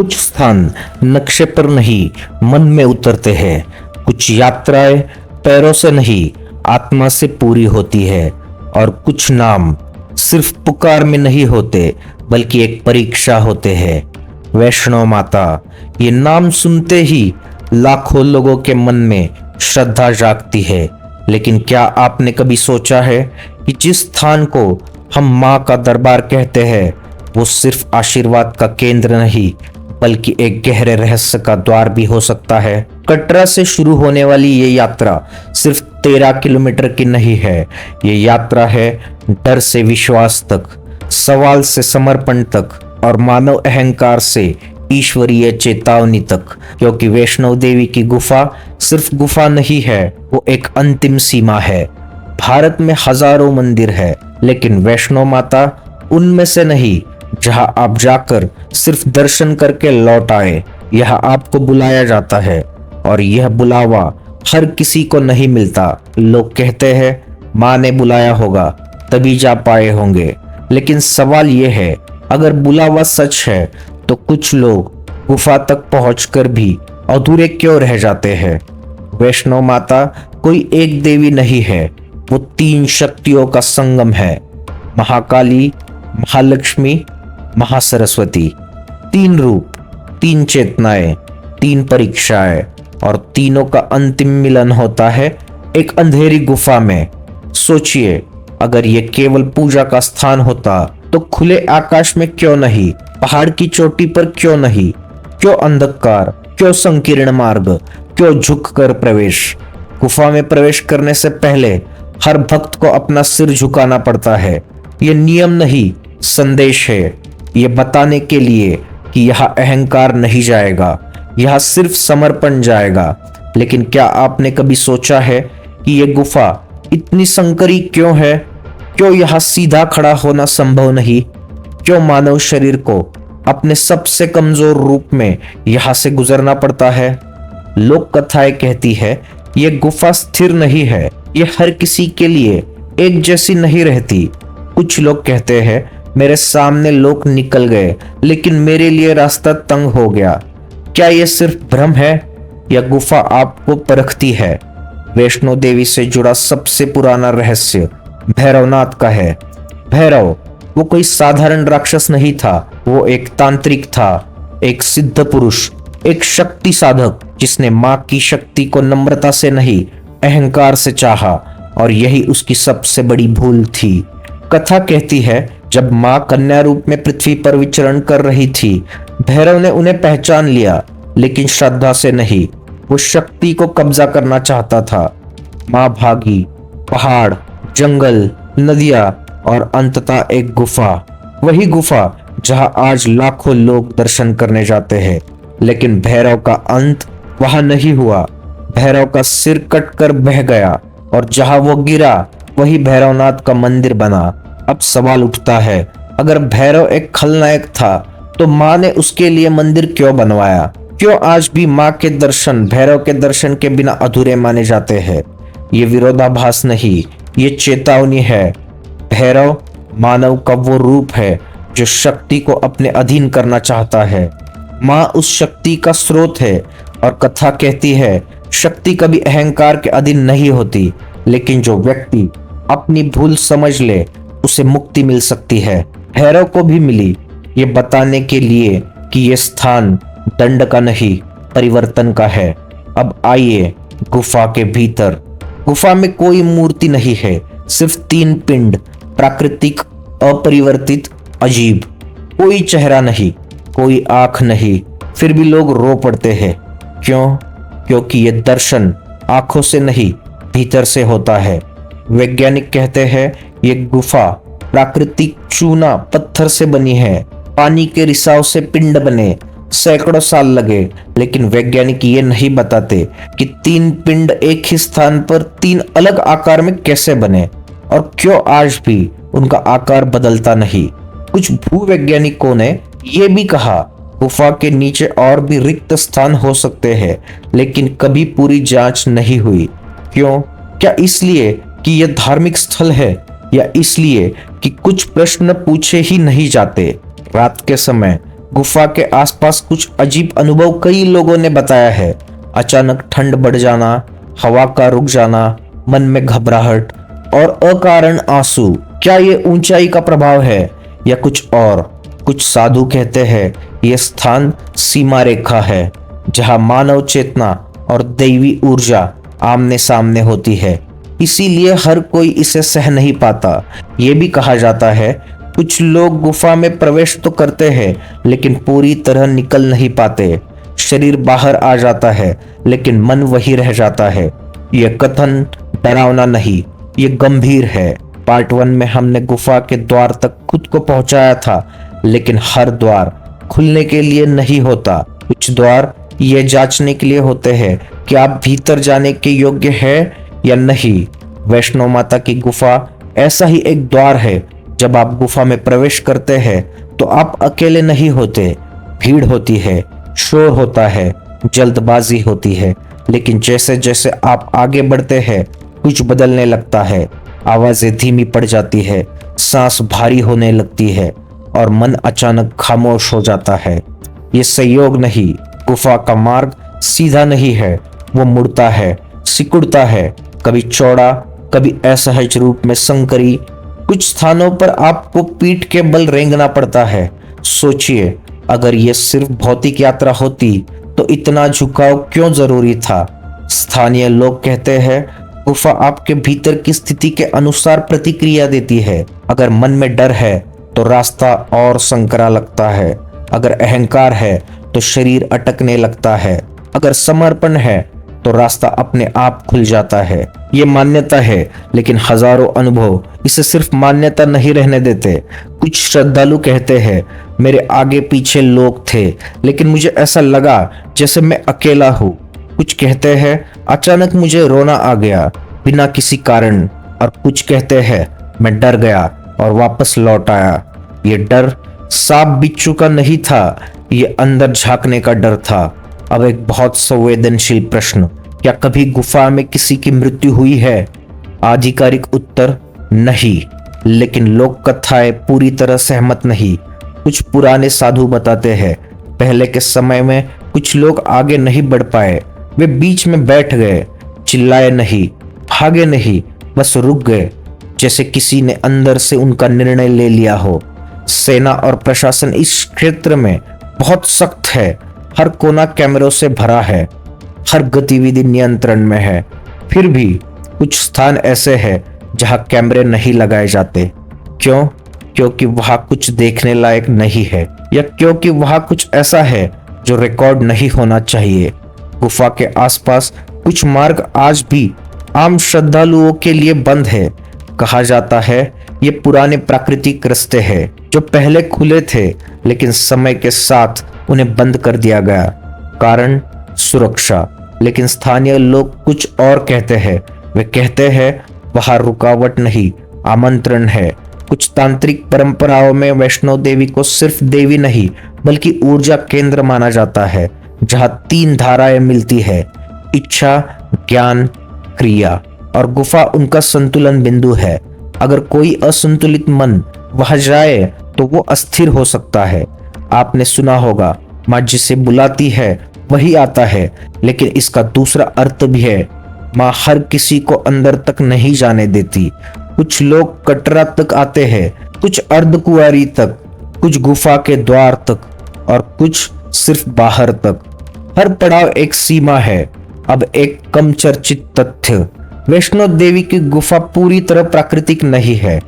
कुछ स्थान नक्शे पर नहीं मन में उतरते हैं। कुछ यात्राएं पैरों से नहीं आत्मा से पूरी होती है और कुछ नाम सिर्फ पुकार में नहीं होते बल्कि एक परीक्षा होते हैं। वैष्णो माता, ये नाम सुनते ही लाखों लोगों के मन में श्रद्धा जागती है। लेकिन क्या आपने कभी सोचा है कि जिस स्थान को हम माँ का दरबार कहते हैं वो सिर्फ आशीर्वाद का केंद्र नहीं बल्कि एक गहरे रहस्य का द्वार भी हो सकता है। कटरा से शुरू होने वाली ये यात्रा सिर्फ 13 किलोमीटर की नहीं है। ये यात्रा है डर से विश्वास तक, सवाल से समर्पण तक और मानव अहंकार से ईश्वरीय चेतावनी तक। क्योंकि वैष्णो देवी की गुफा सिर्फ गुफा नहीं है, वो एक अंतिम सीमा है। भारत में हजारों मंदिर है लेकिन वैष्णो माता उनमें से नहीं जहां आप जाकर सिर्फ दर्शन करके लौट आए। यह आपको बुलाया जाता है और यह बुलावा हर किसी को नहीं मिलता। लोग कहते हैं माँ ने बुलाया होगा तभी जा पाए होंगे, लेकिन सवाल यह है अगर बुलावा सच है तो कुछ लोग गुफा तक पहुंचकर भी अधूरे क्यों रह जाते हैं। वैष्णो माता कोई एक देवी नहीं है, वो 3 शक्तियों का संगम है। महाकाली, महालक्ष्मी, महासरस्वती। 3 रूप, 3 चेतनाएं, 3 परीक्षाएं और तीनों का अंतिम मिलन होता है एक अंधेरी गुफा में। सोचिए अगर ये केवल पूजा का स्थान होता तो खुले आकाश में क्यों नहीं, पहाड़ की चोटी पर क्यों नहीं, क्यों अंधकार, क्यों संकीर्ण मार्ग, क्यों झुककर प्रवेश। गुफा में प्रवेश करने से पहले हर भक्त को अपना सिर झुकाना पड़ता है। ये नियम नहीं, संदेश है, ये बताने के लिए कि यह अहंकार नहीं जाएगा, यह सिर्फ समर्पण जाएगा। लेकिन क्या आपने कभी सोचा है कि यह गुफा इतनी संकरी क्यों है? क्यों यह सीधा खड़ा होना संभव नहीं? क्यों मानव शरीर को अपने सबसे कमजोर रूप में यहां से गुजरना पड़ता है? लोक कथाएं कहती है यह गुफा स्थिर नहीं है, यह हर किसी के लिए एक जैसी नहीं रहती। कुछ लोग कहते हैं मेरे सामने लोग निकल गए लेकिन मेरे लिए रास्ता तंग हो गया। क्या यह सिर्फ भ्रम है या गुफा आपको परखती है? वैष्णो देवी से जुड़ा सबसे पुराना रहस्य भैरवनाथ का है। भैरव वो कोई साधारण राक्षस नहीं था, वो एक तांत्रिक था, एक सिद्ध पुरुष, एक शक्ति साधक जिसने माँ की शक्ति को नम्रता से नहीं अहंकार से चाहा और यही उसकी सबसे बड़ी भूल थी। कथा कहती है जब माँ कन्या रूप में पृथ्वी पर विचरण कर रही थी, भैरव ने उन्हें पहचान लिया लेकिन श्रद्धा से नहीं, वो शक्ति को कब्जा करना चाहता था। माँ भागी, पहाड़, जंगल, नदियां और अंततः एक गुफा, वही गुफा जहां आज लाखों लोग दर्शन करने जाते हैं। लेकिन भैरव का अंत वहां नहीं हुआ। भैरव का सिर कटकर बह गया और जहां वो गिरा वही भैरवनाथ का मंदिर बना। अब सवाल उठता है अगर भैरव एक खलनायक था तो माँ ने उसके लिए मंदिर क्यों बनवाया? क्यों आज भी माँ के दर्शन भैरव के दर्शन के बिना अधूरे माने जाते हैं? ये विरोधाभास नहीं, ये चेतावनी है। भैरव मानव का वो रूप है जो शक्ति को अपने अधीन करना चाहता है। माँ उस शक्ति का स्रोत है और कथा कहती है शक्ति कभी अहंकार के अधीन नहीं होती, लेकिन जो व्यक्ति अपनी भूल समझ ले उसे मुक्ति मिल सकती है। भैरव को भी मिली, ये बताने के लिए कि ये स्थान दंड का नहीं परिवर्तन का है। अब आइए गुफा के भीतर। गुफा में कोई मूर्ति नहीं है, सिर्फ 3 पिंड, प्राकृतिक, अपरिवर्तित, अजीब। कोई चेहरा नहीं, कोई आंख नहीं, फिर भी लोग रो पड़ते हैं। क्यों? क्योंकि ये दर्शन आंखों से नहीं भीतर से होता है। वैज्ञानिक कहते हैं ये गुफा प्राकृतिक चूना पत्थर से बनी है, पानी के रिसाव से पिंड बने, सैकड़ों साल लगे। लेकिन वैज्ञानिक ये नहीं बताते कि 3 पिंड एक ही स्थान पर 3 अलग आकार में कैसे बने और क्यों आज भी उनका आकार बदलता नहीं। कुछ भूवैज्ञानिकों ने यह भी कहा गुफा के नीचे और भी रिक्त स्थान हो सकते हैं, लेकिन कभी पूरी जांच नहीं हुई। क्यों? क्या इसलिए कि यह धार्मिक स्थल है या इसलिए कि कुछ प्रश्न पूछे ही नहीं जाते? रात के समय गुफा के आसपास कुछ अजीब अनुभव कई लोगों ने बताया है। अचानक ठंड बढ़ जाना, हवा का रुक जाना, मन में घबराहट और अकारण आंसू। क्या ये ऊंचाई का प्रभाव है या कुछ और? कुछ साधु कहते हैं यह स्थान सीमा रेखा है, जहां मानव चेतना और दैवी ऊर्जा आमने सामने होती है, इसीलिए हर कोई इसे सह नहीं पाता। ये भी कहा जाता है कुछ लोग गुफा में प्रवेश तो करते हैं लेकिन पूरी तरह निकल नहीं पाते। शरीर बाहर आ जाता है लेकिन मन वही रह जाता है। यह कथन डरावना नहीं, ये गंभीर है। पार्ट 1 में हमने गुफा के द्वार तक खुद को पहुंचाया था, लेकिन हर द्वार खुलने के लिए नहीं होता। कुछ द्वार ये जांचने के लिए होते हैं कि आप भीतर जाने के योग्य है या नहीं। वैष्णो माता की गुफा ऐसा ही एक द्वार है। जब आप गुफा में प्रवेश करते हैं तो आप अकेले नहीं होते। भीड़ होती है, शोर होता है, जल्दबाजी होती है, लेकिन जैसे जैसे आप आगे बढ़ते हैं कुछ बदलने लगता है। आवाजें धीमी पड़ जाती है, सांस भारी होने लगती है और मन अचानक खामोश हो जाता है। ये संयोग नहीं, गुफा का मार्ग सीधा नहीं है, वो मुड़ता है, सिकुड़ता है, कभी चौड़ा, कभी असहज रूप में संकरी। कुछ स्थानों पर आपको पीठ के बल रेंगना पड़ता है। सोचिए, अगर ये सिर्फ भौतिक यात्रा होती तो इतना झुकाव क्यों जरूरी था? स्थानीय लोग कहते हैं गुफा आपके भीतर की स्थिति के अनुसार प्रतिक्रिया देती है। अगर मन में डर है तो रास्ता और संकरा लगता है। अगर अहंकार है तो शरीर अटकने लगता है। अगर समर्पण है तो रास्ता अपने आप खुल जाता है। ये मान्यता है, लेकिन हजारों अनुभव इसे सिर्फ मान्यता नहीं रहने देते। कुछ श्रद्धालु कहते हैं मेरे आगे पीछे लोग थे लेकिन मुझे ऐसा लगा जैसे मैं अकेला हूँ। कुछ कहते हैं अचानक मुझे रोना आ गया बिना किसी कारण, और कुछ कहते हैं मैं डर गया और वापस लौट आया। ये डर सांप बिच्छू का नहीं था, ये अंदर झांकने का डर था। अब एक बहुत संवेदनशील प्रश्न, क्या कभी गुफा में किसी की मृत्यु हुई है? आधिकारिक उत्तर नहीं, लेकिन लोक कथाएं पूरी तरह सहमत नहीं। कुछ पुराने साधु बताते हैं पहले के समय में कुछ लोग आगे नहीं बढ़ पाए। वे बीच में बैठ गए, चिल्लाए नहीं, भागे नहीं, बस रुक गए, जैसे किसी ने अंदर से उनका निर्णय ले लिया हो। सेना और प्रशासन इस क्षेत्र में बहुत सख्त है। हर कोना कैमरों से भरा है, हर गतिविधि नियंत्रण में है। फिर भी कुछ स्थान ऐसे हैं जहां कैमरे नहीं लगाए जाते। क्यों? क्योंकि वहां कुछ देखने लायक नहीं है, या क्योंकि वहां कुछ ऐसा है जो रिकॉर्ड नहीं होना चाहिए। गुफा के आसपास कुछ मार्ग आज भी आम श्रद्धालुओं के लिए बंद है। कहा जाता है ये पुराने प्राकृतिक रास्ते हैं जो पहले खुले थे, लेकिन समय के साथ उन्हें बंद कर दिया गया। कारण सुरक्षा। लेकिन स्थानीय लोग कुछ और कहते हैं। वे कहते हैं वहां रुकावट नहीं, आमंत्रण है। कुछ तांत्रिक परंपराओं में वैष्णो देवी को सिर्फ देवी नहीं बल्कि ऊर्जा केंद्र माना जाता है, जहां 3 धाराएं मिलती है, इच्छा, ज्ञान, क्रिया, और गुफा उनका संतुलन बिंदु है। अगर कोई असंतुलित मन वहां जाए तो वो अस्थिर हो सकता है। आपने सुना होगा माँ जिसे बुलाती है वही आता है, लेकिन इसका दूसरा अर्थ भी है। माँ हर किसी को अंदर तक नहीं जाने देती। कुछ लोग कटरा तक आते हैं, कुछ अर्धकुंवारी तक, कुछ गुफा के द्वार तक, और कुछ सिर्फ बाहर तक। हर पड़ाव एक सीमा है। अब एक कम चर्चित तथ्य, वैष्णो देवी की गुफा पूरी तरह प्राकृतिक नहीं है।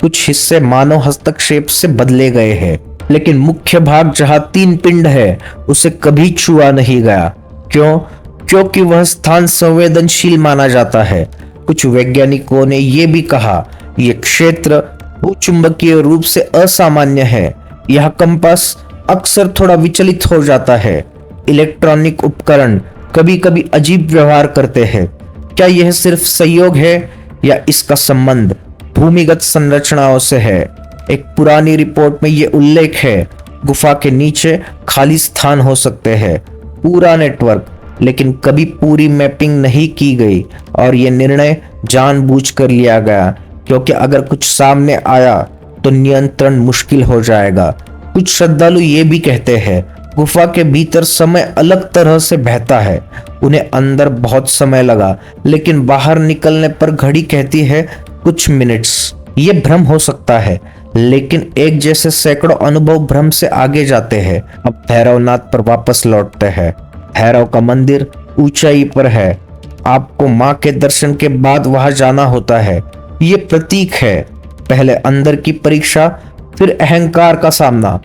कुछ हिस्से मानव हस्तक्षेप से बदले गए हैं, लेकिन मुख्य भाग जहां 3 पिंड है उसे कभी छुआ नहीं गया। क्यों? क्योंकि वह स्थान संवेदनशील माना जाता है। कुछ वैज्ञानिकों ने यह भी कहा यह क्षेत्र भूचुंबकीय रूप से असामान्य है। यह कंपास अक्सर थोड़ा विचलित हो जाता है। इलेक्ट्रॉनिक उपकरण कभी कभी अजीब व्यवहार करते हैं। क्या यह सिर्फ संयोग है या इसका संबंध भूमिगत संरचनाओं से है? एक पुरानी रिपोर्ट में यह उल्लेख है गुफा के नीचे खाली स्थान हो सकते हैं, पूरा नेटवर्क, लेकिन कभी पूरी मैपिंग नहीं की गई, और यह निर्णय जानबूझकर लिया गया क्योंकि अगर कुछ सामने आया तो नियंत्रण मुश्किल हो जाएगा। कुछ श्रद्धालु ये भी कहते हैं गुफा के भीतर समय अलग तरह से बहता है। उन्हें अंदर बहुत समय लगा, लेकिन बाहर निकलने पर घड़ी कहती है कुछ मिनट्स। ये भ्रम हो सकता है, लेकिन एक जैसे सैकड़ों अनुभव भ्रम से आगे जाते हैं। अब भैरवनाथ पर वापस लौटते हैं। भैरव का मंदिर ऊंचाई पर है। आपको माँ के दर्शन के बाद वहां जाना होता है। ये प्रतीक है, पहले अंदर की परीक्षा, फिर अहंकार का सामना।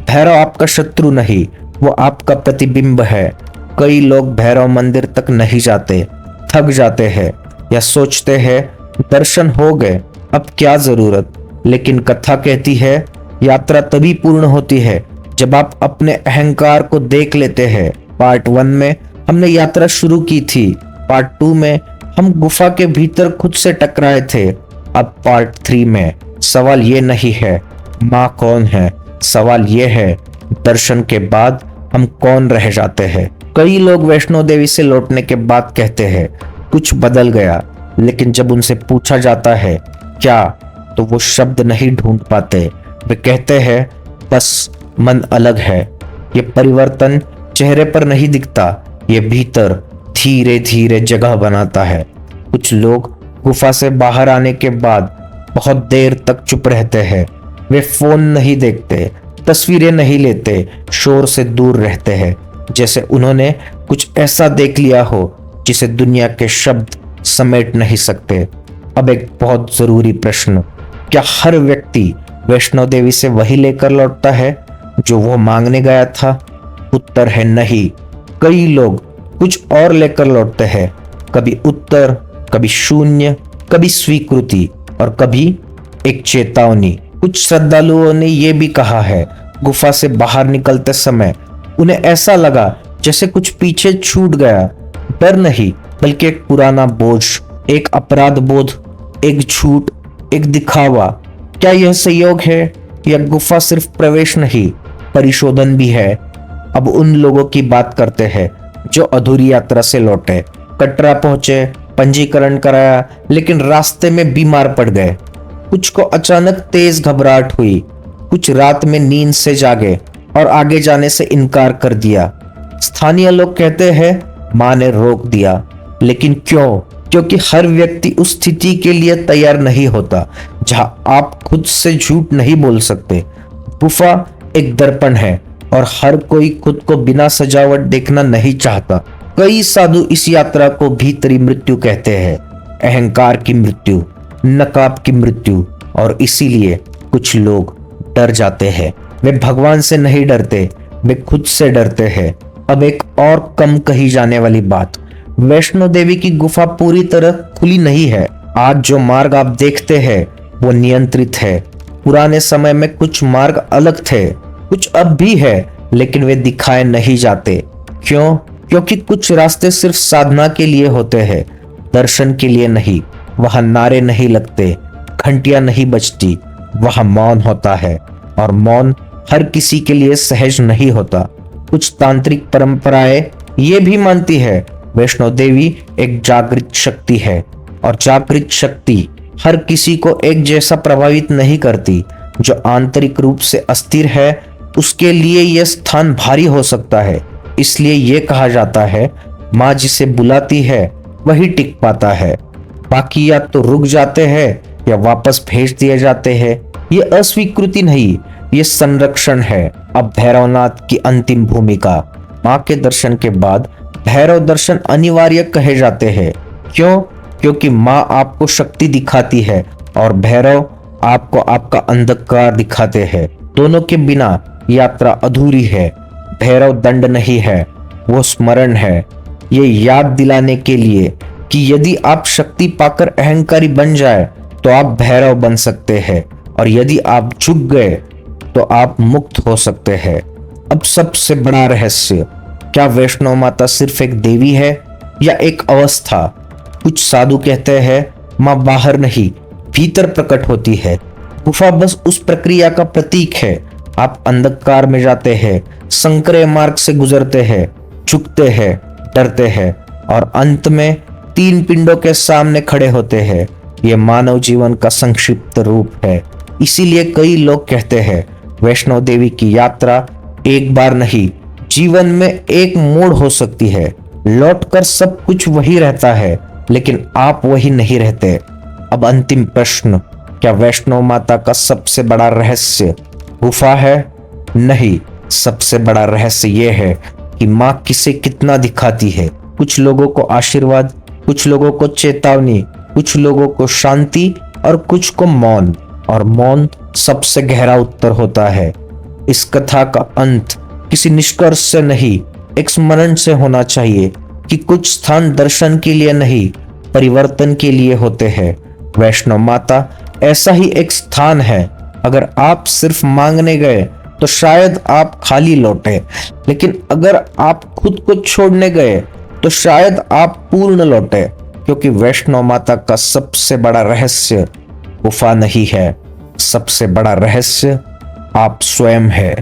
भैरव आपका शत्रु नहीं, वो आपका प्रतिबिंब है। कई लोग भैरव मंदिर तक नहीं जाते, थक जाते हैं या सोचते हैं दर्शन हो गए, अब क्या जरूरत। लेकिन कथा कहती है यात्रा तभी पूर्ण होती है जब आप अपने अहंकार को देख लेते हैं। पार्ट 1 में हमने यात्रा शुरू की थी। पार्ट 2 में हम गुफा के भीतर खुद से टकराए थे। अब पार्ट 3 में सवाल ये नहीं है माँ कौन है, सवाल ये है दर्शन के बाद हम कौन रह जाते हैं। कई लोग वैष्णो देवी से लौटने के बाद कहते हैं कुछ बदल गया, लेकिन जब उनसे पूछा जाता है क्या, तो वो शब्द नहीं ढूंढ पाते। वे कहते हैं बस मन अलग है। ये परिवर्तन चेहरे पर नहीं दिखता, ये भीतर धीरे धीरे जगह बनाता है। कुछ लोग गुफा से बाहर आने के बाद बहुत देर तक चुप रहते हैं। वे फोन नहीं देखते, तस्वीरें नहीं लेते, शोर से दूर रहते हैं, जैसे उन्होंने कुछ ऐसा देख लिया हो जिसे दुनिया के शब्द समेट नहीं सकते। अब एक बहुत जरूरी प्रश्न, क्या हर व्यक्ति वैष्णो देवी से वही लेकर लौटता है जो वो मांगने गया था? उत्तर है नहीं। कई लोग कुछ और लेकर लौटते हैं, कभी उत्तर, कभी शून्य, कभी स्वीकृति और कभी एक चेतावनी। कुछ श्रद्धालुओं ने यह भी कहा है गुफा से बाहर निकलते समय उन्हें ऐसा लगा जैसे कुछ पीछे छूट गया। डर नहीं, बल्कि एक पुराना बोझ, एक अपराध बोध, एक झूठ, एक दिखावा। क्या यह संयोग है या गुफा सिर्फ प्रवेश नहीं, परिशोधन भी है? अब उन लोगों की बात करते हैं जो अधूरी यात्रा से लौटे। कटरा पहुंचे, पंजीकरण कराया, लेकिन रास्ते में बीमार पड़ गए। कुछ को अचानक तेज घबराहट हुई, कुछ रात में नींद से जागे और आगे जाने से इनकार कर दिया। स्थानीय लोग कहते हैं मां ने रोक दिया, लेकिन क्यों? क्योंकि हर व्यक्ति उस स्थिति के लिए तैयार नहीं होता जहां आप खुद से झूठ नहीं बोल सकते। गुफा एक दर्पण है और हर कोई खुद को बिना सजावट देखना नहीं चाहता। कई साधु इस यात्रा को भीतरी मृत्यु कहते हैं, अहंकार की मृत्यु, नकाब की मृत्यु। और इसीलिए कुछ लोग डर जाते हैं। वे भगवान से नहीं डरते, वे खुद से डरते हैं। अब एक और कम कही जाने वाली बात, वैष्णो देवी की गुफा पूरी तरह खुली नहीं है। आज जो मार्ग आप देखते हैं वो नियंत्रित है। पुराने समय में कुछ मार्ग अलग थे, कुछ अब भी है, लेकिन वे दिखाए नहीं जाते। क्यों? क्योंकि कुछ रास्ते सिर्फ साधना के लिए होते हैं, दर्शन के लिए नहीं। वहां नारे नहीं लगते, घंटियां नहीं बजती, वहां मौन होता है, और मौन हर किसी के लिए सहज नहीं होता। कुछ तांत्रिक परंपराएं ये भी मानती है वैष्णो देवी एक जागृत शक्ति है, और जागृत शक्ति हर किसी को एक जैसा प्रभावित नहीं करती। जो आंतरिक रूप से अस्थिर है उसके लिए यह स्थान भारी हो सकता है। इसलिए यह कहा जाता है माँ जिसे बुलाती है वही टिक पाता है, बाकी या तो रुक जाते हैं या वापस भेज दिए जाते हैं। ये अस्वीकृति नहीं, ये संरक्षण है। अब भैरवनाथ की अंतिम भूमिका। माँ के दर्शन के बाद भैरव दर्शन अनिवार्य कहे जाते हैं। क्यों? क्योंकि माँ आपको शक्ति दिखाती है और भैरव आपको आपका अंधकार दिखाते हैं। दोनों के बिना यात्रा अधूरी है। भैरव दंड नहीं है, वो स्मरण है। ये याद दिलाने के लिए कि यदि आप शक्ति पाकर अहंकारी बन जाए तो आप भैरव बन सकते हैं, और यदि आप झुक गए तो आप मुक्त हो सकते हैं। अब सबसे बड़ा रहस्य, क्या वैष्णो माता सिर्फ एक देवी है या एक अवस्था? कुछ साधु कहते हैं माँ बाहर नहीं, भीतर प्रकट होती है। गुफा बस उस प्रक्रिया का प्रतीक है। आप अंधकार में जाते हैं, संकरे मार्ग से गुजरते हैं, झुकते हैं, डरते हैं, और अंत में 3 पिंडों के सामने खड़े होते हैं। यह मानव जीवन का संक्षिप्त रूप है। इसीलिए कई लोग कहते हैं वैष्णो देवी की यात्रा एक बार नहीं, जीवन में एक मोड़ हो सकती है। लौटकर सब कुछ वही रहता है, लेकिन आप वही नहीं रहते। अब अंतिम प्रश्न, क्या वैष्णो माता का सबसे बड़ा रहस्य गुफा है? नहीं, सबसे बड़ा रहस्य यह है कि माँ किसे कितना दिखाती है। कुछ लोगों को आशीर्वाद, कुछ लोगों को चेतावनी, कुछ लोगों को शांति और कुछ को मौन, और मौन सबसे गहरा उत्तर होता है। इस कथा का अंत किसी निष्कर्ष से नहीं, एक स्मरण से होना चाहिए कि कुछ स्थान दर्शन के लिए नहीं, परिवर्तन के लिए होते हैं। वैष्णो माता ऐसा ही एक स्थान है। अगर आप सिर्फ मांगने गए तो शायद आप खाली लौटे, लेकिन अगर आप खुद को छोड़ने गए तो शायद आप पूर्ण लौटे, क्योंकि वैष्णो माता का सबसे बड़ा रहस्य गुफा नहीं है, सबसे बड़ा रहस्य आप स्वयं है।